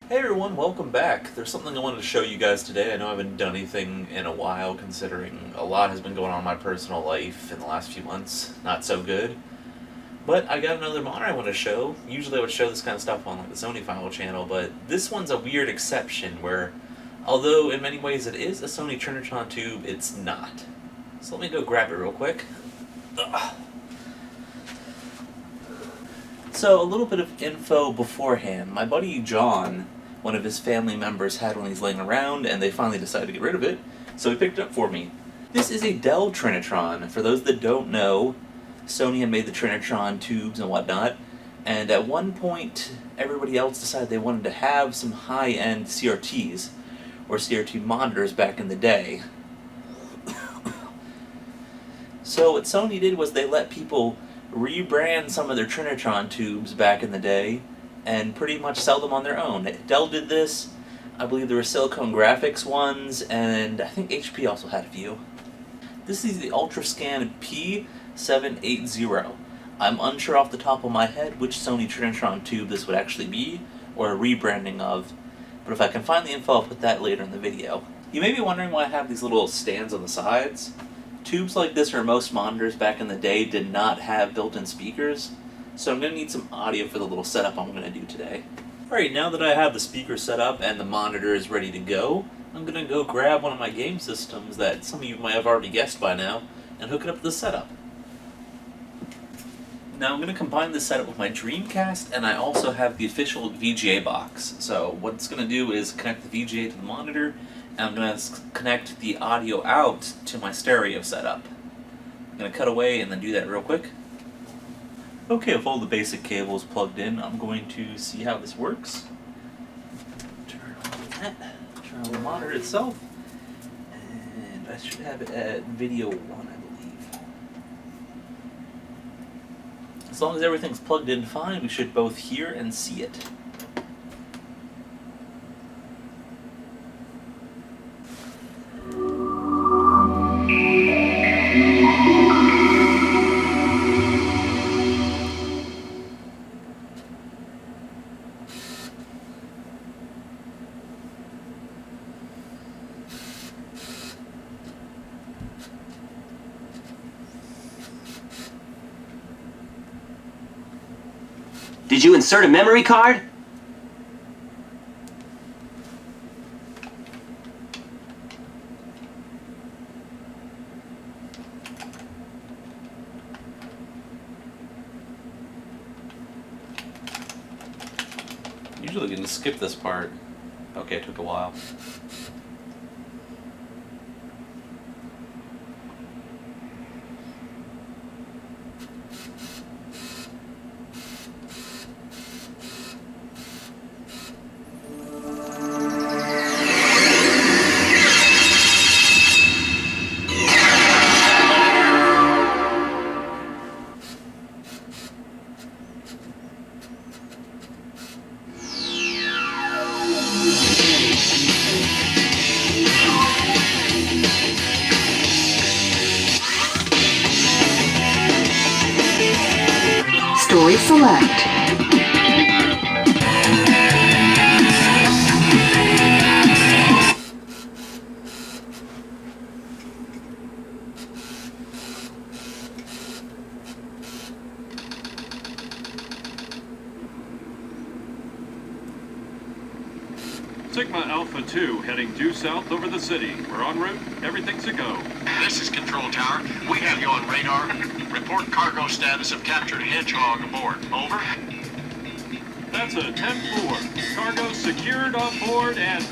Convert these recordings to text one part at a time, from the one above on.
Hey everyone, welcome back. There's something I wanted to show you guys today. I know I haven't done anything in a while considering a lot has been going on in my personal life in the last few months. Not so good. But I got another monitor I want to show. Usually I would show this kind of stuff on like the Sony Final channel, but this one's a weird exception where, although in many ways it is a Sony Trinitron tube, it's not. So let me go grab it real quick. Ugh. So a little bit of info beforehand. My buddy John, one of his family members, had one of these laying around and they finally decided to get rid of it, so he picked it up for me. This is a Dell Trinitron. For those that don't know, Sony had made the Trinitron tubes and whatnot, and at one point everybody else decided they wanted to have some high-end CRTs, or CRT monitors back in the day. So what Sony did was they let people rebrand some of their Trinitron tubes back in the day and pretty much sell them on their own. Dell did this. I believe there were Silicon Graphics ones, and I think HP also had a few. This is the Ultrascan P780. I'm unsure off the top of my head which Sony Trinitron tube this would actually be, or a rebranding of, but if I can find the info I'll put that later in the video. You may be wondering why I have these little stands on the sides. Tubes like this, or most monitors back in the day, did not have built-in speakers, so I'm going to need some audio for the little setup I'm going to do today. Alright, now that I have the speaker set up and the monitor is ready to go, I'm going to go grab one of my game systems that some of you might have already guessed by now, and hook it up to the setup. Now I'm going to combine this setup with my Dreamcast, and I also have the official VGA box. So what it's going to do is connect the VGA to the monitor, and I'm going to connect the audio out to my stereo setup. I'm going to cut away and then do that real quick. Okay, with all the basic cables plugged in, I'm going to see how this works. Turn on that, turn on the monitor itself, and I should have it at video 1, I believe. As long as everything's plugged in fine, we should both hear and see it. Did you insert a memory card? Usually you can skip this part. Okay, it took a while. Story select. Sigma Alpha 2 heading due south over the city. We're en route. Everything's a go. This is Control Tower. We have you on radar. Report cargo status of captured hedgehog aboard. Over. That's a 10-4. Cargo secured on board and...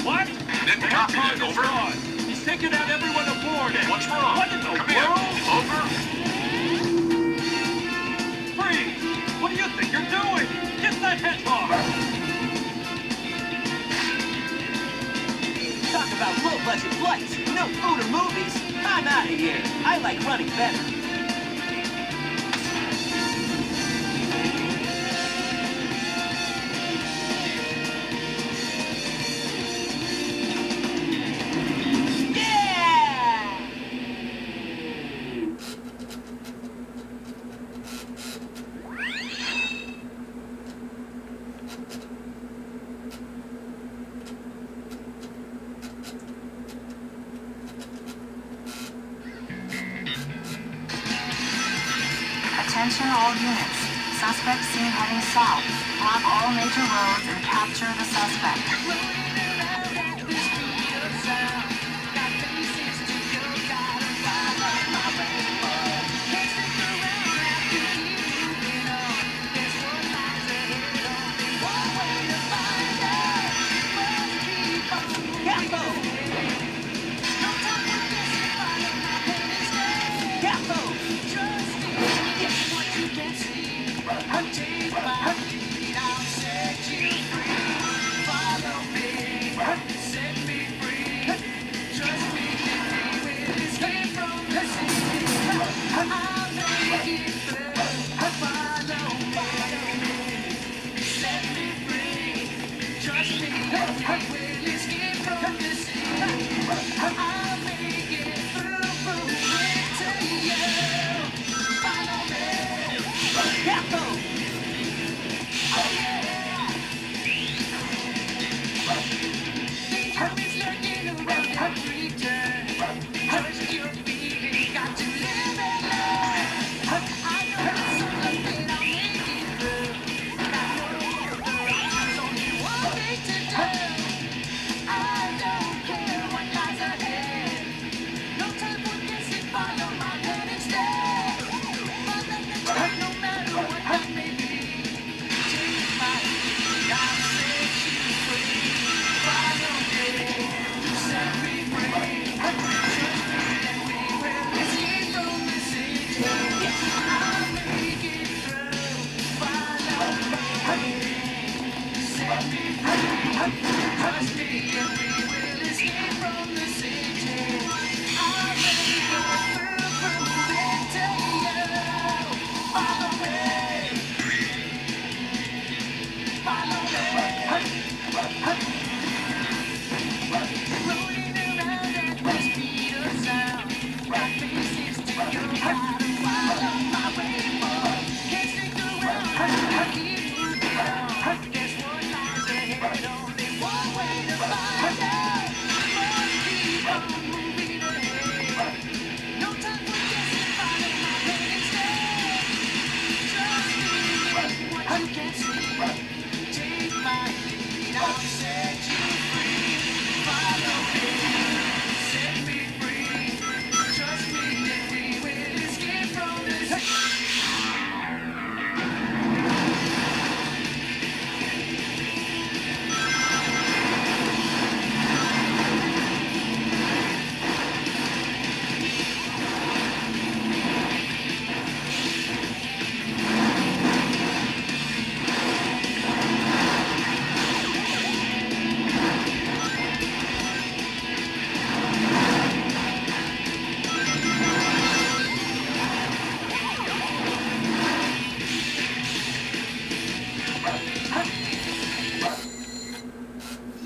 What? Didn't The copy that. hedgehog is Over. gone. He's taken out everyone aboard and... What's wrong? What in the Come world? in. Over. Freeze! What do you think you're doing? Get that hedgehog! Talk about low-budget flights, no food or movies. I'm out of here. I like running better. Yeah! Attention all units. Suspect seen heading south. Block all major roads and capture the suspect.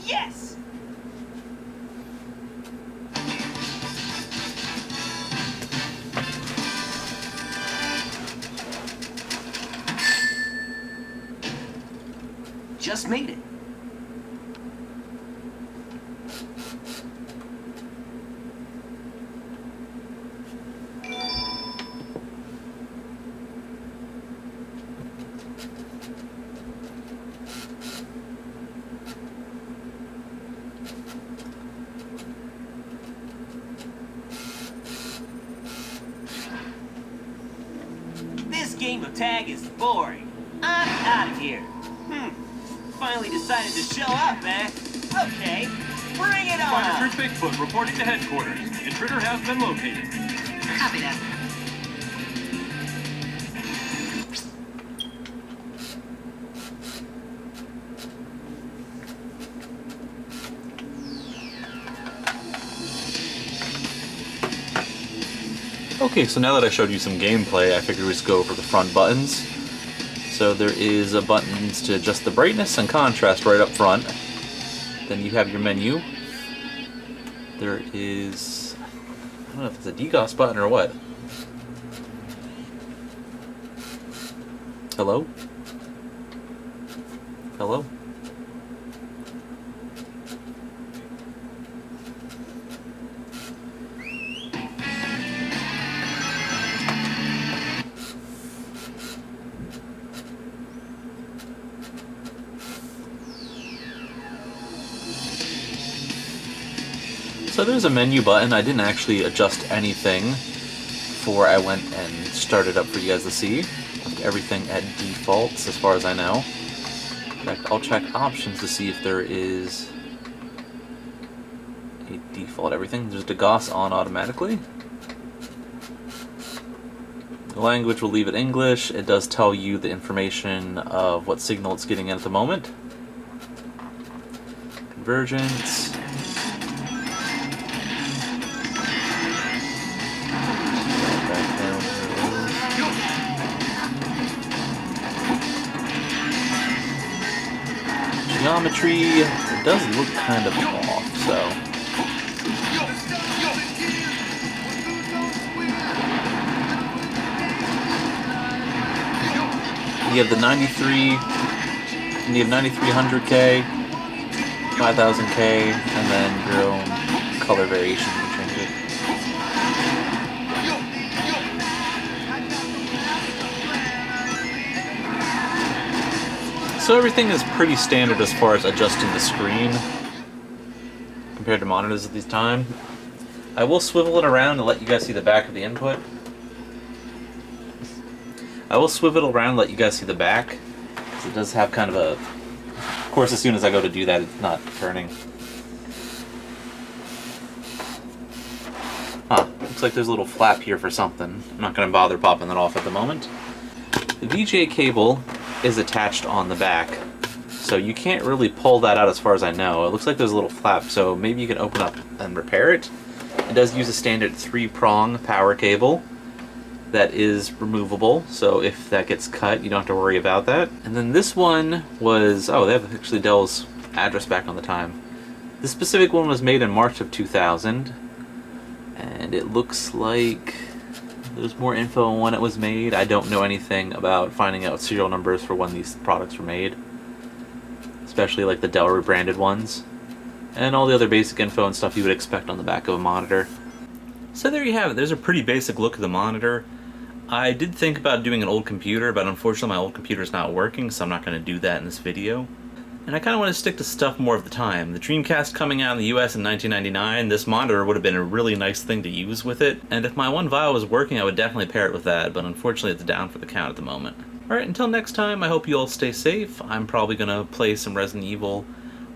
Yes! Just made it. This game of tag is boring. I'm out of here. Finally decided to show up, eh? Okay, bring it on! Officer Bigfoot reporting to headquarters. Intruder has been located. Copy that. Okay, so now that I showed you some gameplay, I figured we'd just go over the front buttons. So there is a buttons to adjust the brightness and contrast right up front. Then you have your menu. There is, I don't know if it's a DGOS button or what. Hello? Hello? So there's a menu button. I didn't actually adjust anything before I went and started up for you guys to see. Left everything at defaults as far as I know. In fact, I'll check options to see if there is a default everything. There's DeGauss on automatically. The language will leave it English. It does tell you the information of what signal it's getting at the moment. Convergence. Geometry, it does look kind of off, so. You have the 9300K, 5000K, and then your own color variation. You can change it. So everything is pretty standard as far as adjusting the screen compared to monitors at this time. I will swivel it around to let you guys see the back of the input. I will swivel it around and let you guys see the back, because it does have kind of a... Of course, as soon as I go to do that, it's not turning. Huh, looks like there's a little flap here for something. I'm not going to bother popping that off at the moment. The VGA cable is attached on the back, so you can't really pull that out as far as I know. It looks like there's a little flap, so maybe you can open up and repair it. It does use a standard 3-prong power cable that is removable, so if that gets cut, you don't have to worry about that. And then this one was, oh, they have actually Dell's address back on the time. This specific one was made in March of 2000, and it looks like there's more info on when it was made. I don't know anything about finding out serial numbers for when these products were made, especially like the Dell rebranded ones, and all the other basic info and stuff you would expect on the back of a monitor. So there you have it. There's a pretty basic look at the monitor. I did think about doing an old computer, but unfortunately my old computer is not working, so I'm not going to do that in this video. And I kind of want to stick to stuff more of the time. The Dreamcast coming out in the US in 1999, this monitor would have been a really nice thing to use with it, and if my one vial was working I would definitely pair it with that, but unfortunately it's down for the count at the moment. Alright, until next time, I hope you all stay safe. I'm probably going to play some Resident Evil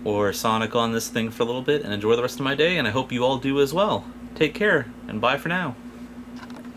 or Sonic on this thing for a little bit and enjoy the rest of my day, and I hope you all do as well. Take care, and bye for now.